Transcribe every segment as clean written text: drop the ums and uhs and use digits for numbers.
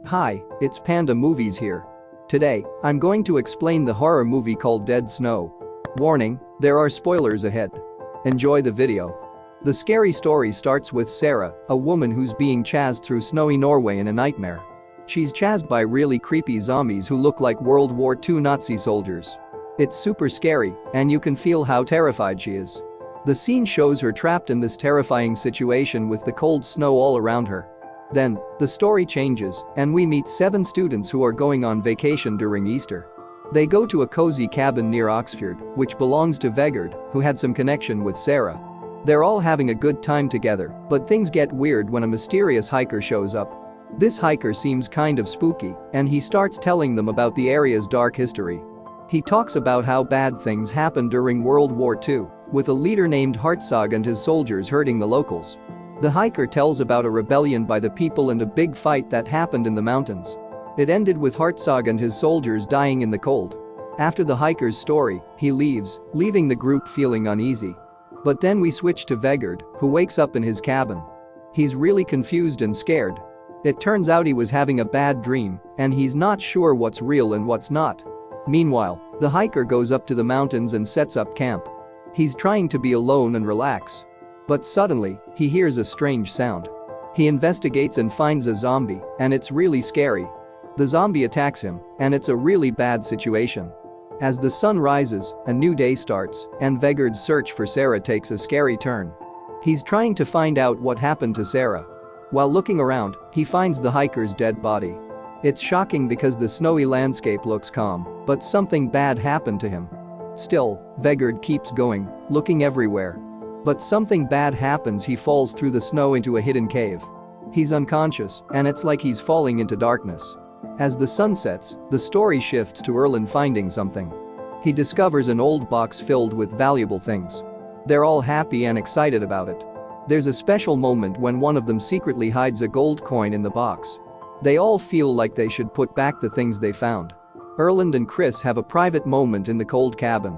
Hi, it's Panda Movies here. Today, I'm going to explain the horror movie called Dead Snow. Warning, there are spoilers ahead. Enjoy the video. The scary story starts with Sara, a woman who's being chased through snowy Norway in a nightmare. She's chased by really creepy zombies who look like World War II Nazi soldiers. It's super scary, and you can feel how terrified she is. The scene shows her trapped in this terrifying situation with the cold snow all around her. Then, the story changes, and we meet 7 students who are going on vacation during Easter. They go to a cozy cabin near Øksfjord, which belongs to Vegard, who had some connection with Sara. They're all having a good time together, but things get weird when a mysterious hiker shows up. This hiker seems kind of spooky, and he starts telling them about the area's dark history. He talks about how bad things happened during World War II, with a leader named Herzog and his soldiers hurting the locals. The hiker tells about a rebellion by the people and a big fight that happened in the mountains. It ended with Herzog and his soldiers dying in the cold. After the hiker's story, he leaves, leaving the group feeling uneasy. But then we switch to Vegard, who wakes up in his cabin. He's really confused and scared. It turns out he was having a bad dream, and he's not sure what's real and what's not. Meanwhile, the hiker goes up to the mountains and sets up camp. He's trying to be alone and relax. But suddenly, he hears a strange sound. He investigates and finds a zombie, and it's really scary. The zombie attacks him, and it's a really bad situation. As the sun rises, a new day starts, and Vegard's search for Sara takes a scary turn. He's trying to find out what happened to Sara. While looking around, he finds the hiker's dead body. It's shocking because the snowy landscape looks calm, but something bad happened to him. Still, Vegard keeps going, looking everywhere. But something bad happens. He falls through the snow into a hidden cave. He's unconscious, and it's like he's falling into darkness. As the sun sets, the story shifts to Erlend finding something. He discovers an old box filled with valuable things. They're all happy and excited about it. There's a special moment when one of them secretly hides a gold coin in the box. They all feel like they should put back the things they found. Erlend and Chris have a private moment in the cold cabin.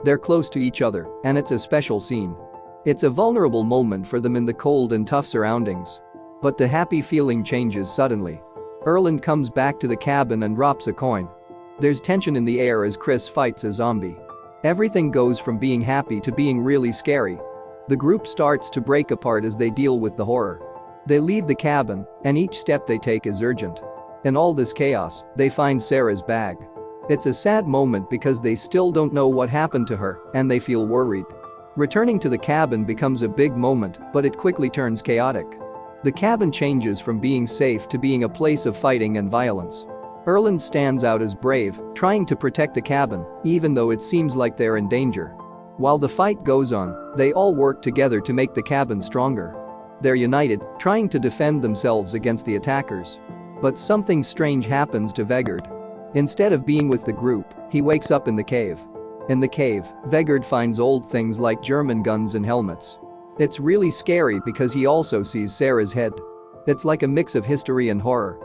They're close to each other, and it's a special scene. It's a vulnerable moment for them in the cold and tough surroundings. But the happy feeling changes suddenly. Erlend comes back to the cabin and drops a coin. There's tension in the air as Chris fights a zombie. Everything goes from being happy to being really scary. The group starts to break apart as they deal with the horror. They leave the cabin, and each step they take is urgent. In all this chaos, they find Sara's bag. It's a sad moment because they still don't know what happened to her, and they feel worried. Returning to the cabin becomes a big moment, but it quickly turns chaotic. The cabin changes from being safe to being a place of fighting and violence. Erlend stands out as brave, trying to protect the cabin, even though it seems like they're in danger. While the fight goes on, they all work together to make the cabin stronger. They're united, trying to defend themselves against the attackers. But something strange happens to Vegard. Instead of being with the group, he wakes up in the cave. In the cave, Vegard finds old things like German guns and helmets. It's really scary because he also sees Sara's head. It's like a mix of history and horror.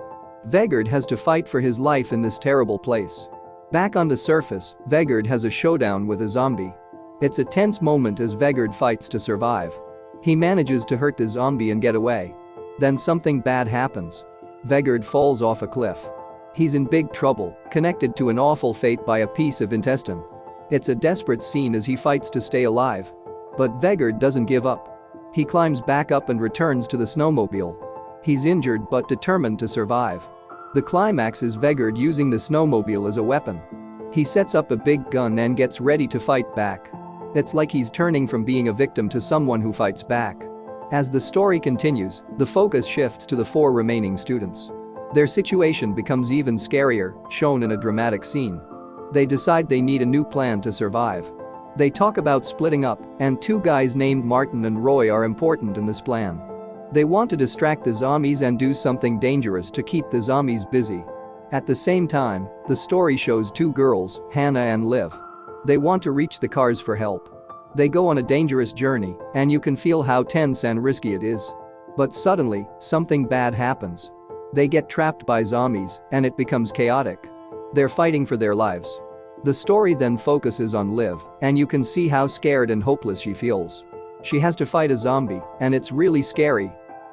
Vegard has to fight for his life in this terrible place. Back on the surface, Vegard has a showdown with a zombie. It's a tense moment as Vegard fights to survive. He manages to hurt the zombie and get away. Then something bad happens. Vegard falls off a cliff. He's in big trouble, connected to an awful fate by a piece of intestine. It's a desperate scene as he fights to stay alive. But Vegard doesn't give up. He climbs back up and returns to the snowmobile. He's injured but determined to survive. The climax is Vegard using the snowmobile as a weapon. He sets up a big gun and gets ready to fight back. It's like he's turning from being a victim to someone who fights back. As the story continues, the focus shifts to the 4 remaining students. Their situation becomes even scarier, shown in a dramatic scene. They decide they need a new plan to survive. They talk about splitting up, and 2 guys named Martin and Roy are important in this plan. They want to distract the zombies and do something dangerous to keep the zombies busy. At the same time, the story shows 2 girls, Hannah and Liv. They want to reach the cars for help. They go on a dangerous journey, and you can feel how tense and risky it is. But suddenly, something bad happens. They get trapped by zombies, and it becomes chaotic. They're fighting for their lives. The story then focuses on Liv, and you can see how scared and hopeless she feels. She has to fight a zombie, and it's really scary.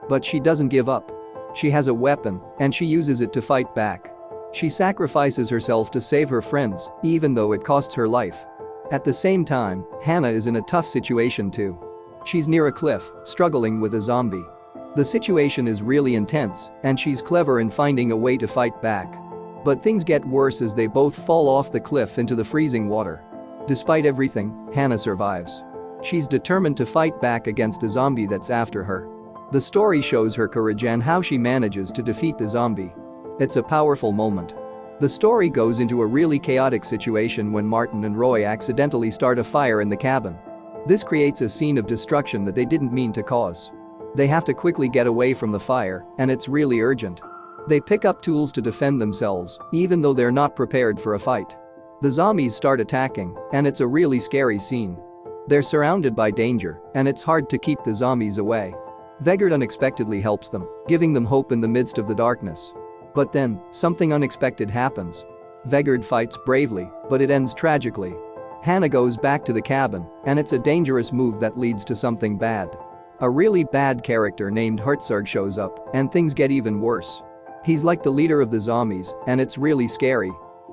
But she doesn't give up. She has a weapon, and she uses it to fight back. She sacrifices herself to save her friends, even though it costs her life. At the same time, Hannah is in a tough situation too. She's near a cliff, struggling with a zombie. The situation is really intense, and she's clever in finding a way to fight back. But things get worse as they both fall off the cliff into the freezing water. Despite everything, Hannah survives. She's determined to fight back against a zombie that's after her. The story shows her courage and how she manages to defeat the zombie. It's a powerful moment. The story goes into a really chaotic situation when Martin and Roy accidentally start a fire in the cabin. This creates a scene of destruction that they didn't mean to cause. They have to quickly get away from the fire, and it's really urgent. They pick up tools to defend themselves, even though they're not prepared for a fight. The zombies start attacking, and it's a really scary scene. They're surrounded by danger, and it's hard to keep the zombies away. Vegard unexpectedly helps them, giving them hope in the midst of the darkness. But then, something unexpected happens. Vegard fights bravely, but it ends tragically. Hannah goes back to the cabin, and it's a dangerous move that leads to something bad. A really bad character named Herzog shows up, and things get even worse. He's like the leader of the zombies, and it's really scary.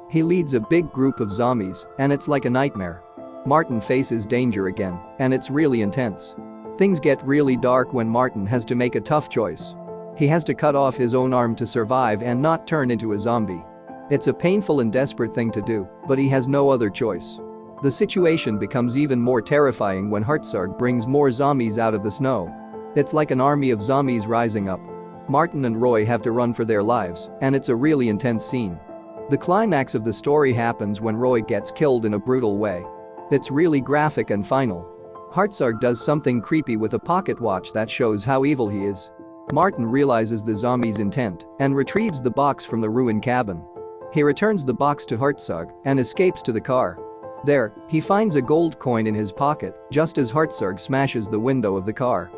He leads a big group of zombies, and it's like a nightmare. Martin faces danger again, and it's really intense. Things get really dark when Martin has to make a tough choice. He has to cut off his own arm to survive and not turn into a zombie. It's a painful and desperate thing to do, but he has no other choice. The situation becomes even more terrifying when Herzog brings more zombies out of the snow. It's like an army of zombies rising up. Martin and Roy have to run for their lives, and it's a really intense scene. The climax of the story happens when Roy gets killed in a brutal way. It's really graphic and final. Herzog does something creepy with a pocket watch that shows how evil he is. Martin realizes the zombie's intent and retrieves the box from the ruined cabin. He returns the box to Herzog and escapes to the car. There, he finds a gold coin in his pocket just as Herzog smashes the window of the car.